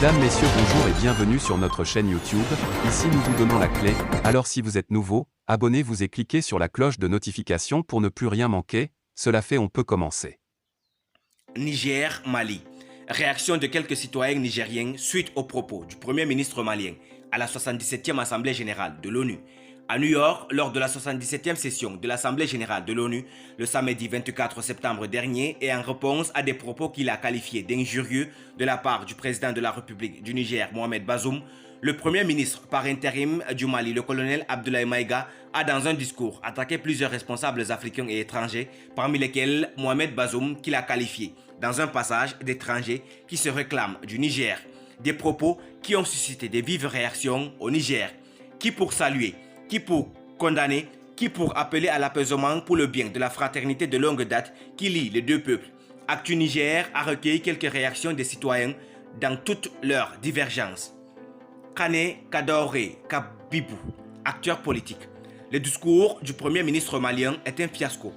Mesdames, Messieurs, bonjour et bienvenue sur notre chaîne YouTube. Ici nous vous donnons la clé, alors si vous êtes nouveau, abonnez-vous et cliquez sur la cloche de notification pour ne plus rien manquer. Cela fait, on peut commencer. Niger, Mali. Réaction de quelques citoyens nigériens suite aux propos du Premier ministre malien à la 77e Assemblée générale de l'ONU. À New York, lors de la 77e session de l'Assemblée générale de l'ONU, le samedi 24 septembre dernier, et en réponse à des propos qu'il a qualifiés d'injurieux de la part du président de la République du Niger, Mohamed Bazoum, le Premier ministre par intérim du Mali, le colonel Abdoulaye Maïga, a dans un discours attaqué plusieurs responsables africains et étrangers, parmi lesquels Mohamed Bazoum, qu'il a qualifié dans un passage d'étrangers qui se réclament du Niger. Des propos qui ont suscité des vives réactions au Niger, qui pour saluer, qui pour condamner, qui pour appeler à l'apaisement pour le bien de la fraternité de longue date qui lie les deux peuples. Actu Niger a recueilli quelques réactions des citoyens dans toutes leurs divergences. Kane Kadore Kabibou, acteur politique. Le discours du Premier ministre malien est un fiasco.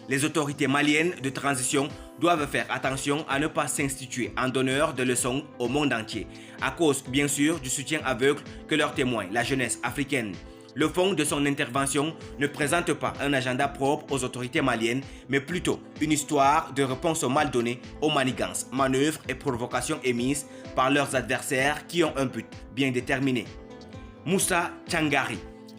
Les autorités maliennes de transition doivent faire attention à ne pas s'instituer en donneur de leçons au monde entier, à cause bien sûr du soutien aveugle que leur témoigne la jeunesse africaine. Le fond de son intervention ne présente pas un agenda propre aux autorités maliennes, mais plutôt une histoire de réponse mal donnée aux manigances, manœuvres et provocations émises par leurs adversaires qui ont un but bien déterminé. Moussa Tchangari,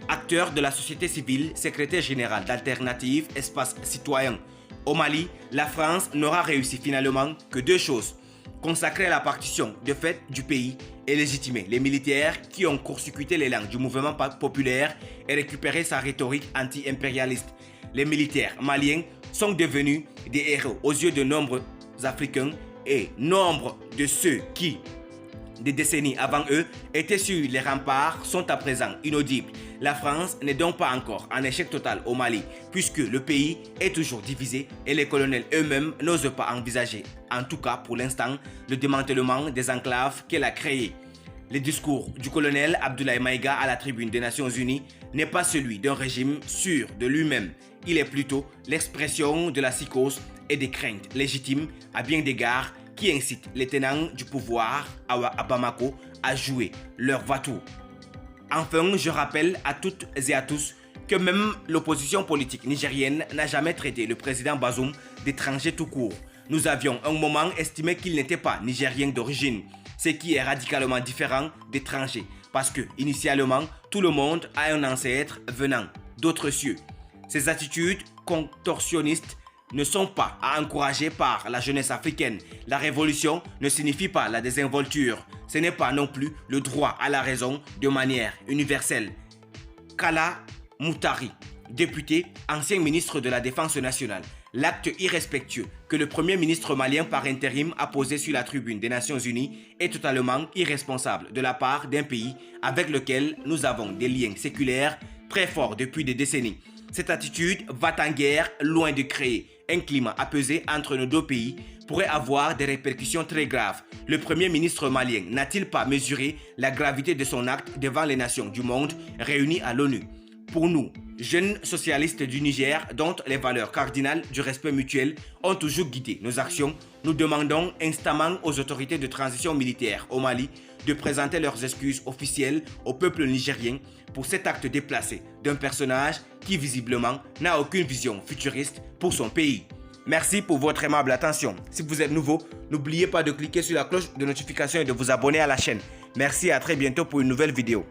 acteur de la société civile, secrétaire général d'Alternative Espace Citoyen. Au Mali, la France n'aura réussi finalement que deux choses: consacrer la partition de fait du pays et légitimer les militaires qui ont court-circuité les langues du mouvement populaire et récupérer sa rhétorique anti-impérialiste. Les militaires maliens sont devenus des héros aux yeux de nombreux Africains et nombre de ceux qui, des décennies avant eux, étaient sur les remparts sont à présent inaudibles. La France n'est donc pas encore en échec total au Mali, puisque le pays est toujours divisé et les colonels eux-mêmes n'osent pas envisager, en tout cas pour l'instant, le démantèlement des enclaves qu'elle a créées. Le discours du colonel Abdoulaye Maïga à la tribune des Nations Unies n'est pas celui d'un régime sûr de lui-même. Il est plutôt l'expression de la psychose et des craintes légitimes à bien d'égards qui incite les tenants du pouvoir à Bamako à jouer leur va-tout. Enfin, je rappelle à toutes et à tous que même l'opposition politique nigérienne n'a jamais traité le président Bazoum d'étranger tout court. Nous avions un moment estimé qu'il n'était pas nigérien d'origine, ce qui est radicalement différent d'étranger, parce que, initialement, tout le monde a un ancêtre venant d'autres cieux. Ces attitudes contorsionnistes ne sont pas à encourager par la jeunesse africaine. La révolution ne signifie pas la désinvolture. Ce n'est pas non plus le droit à la raison de manière universelle. Kala Moutari, député, ancien ministre de la Défense nationale. L'acte irrespectueux que le Premier ministre malien par intérim a posé sur la tribune des Nations Unies est totalement irresponsable de la part d'un pays avec lequel nous avons des liens séculaires très forts depuis des décennies. Cette attitude va en guerre, loin de créer un climat apaisé entre nos deux pays, pourrait avoir des répercussions très graves. Le Premier ministre malien n'a-t-il pas mesuré la gravité de son acte devant les nations du monde réunies à l'ONU? Pour nous, jeunes socialistes du Niger, dont les valeurs cardinales du respect mutuel ont toujours guidé nos actions, nous demandons instamment aux autorités de transition militaire au Mali de présenter leurs excuses officielles au peuple nigérien pour cet acte déplacé d'un personnage qui visiblement n'a aucune vision futuriste pour son pays. Merci pour votre aimable attention. Si vous êtes nouveau, n'oubliez pas de cliquer sur la cloche de notification et de vous abonner à la chaîne. Merci et à très bientôt pour une nouvelle vidéo.